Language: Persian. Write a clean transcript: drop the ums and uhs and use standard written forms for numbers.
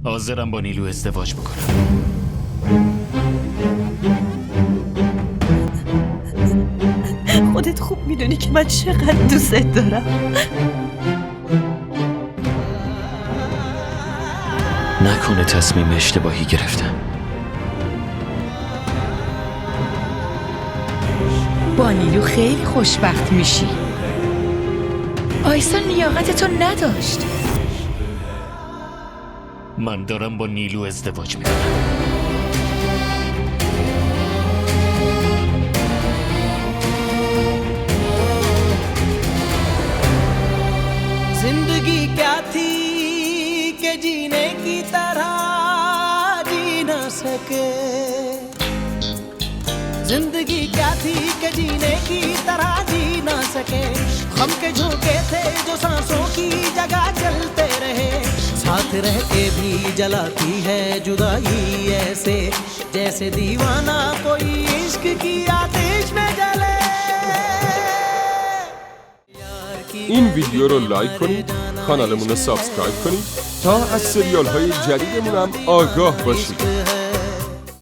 حاضرم با نیلو ازدواج بکنم. خودت خوب میدونی که من چقدر دوست دارم. نکنه تصمیم اشتباهی گرفتم. با نیلو خیلی خوشبخت میشی. آیسا لیاقتتو نداشت. من دارم با نیلو ازدواج میکنم. जिंदगी क्या थी कि जीने की तरह जी न सके, जिंदगी क्या थी कि जीने की तरह जी न सके। हम के झोंके थे जो सांसों की जगह चलते रहे, साथ रह के भी जलाती है जुदाई ऐसे, जैसे दीवाना कोई इश्क की आतिश में जले। این ویدیو رو لایک کنید، کانالمون رو سابسکرایب کنید تا از سریال های جدیدمون هم آگاه باشید.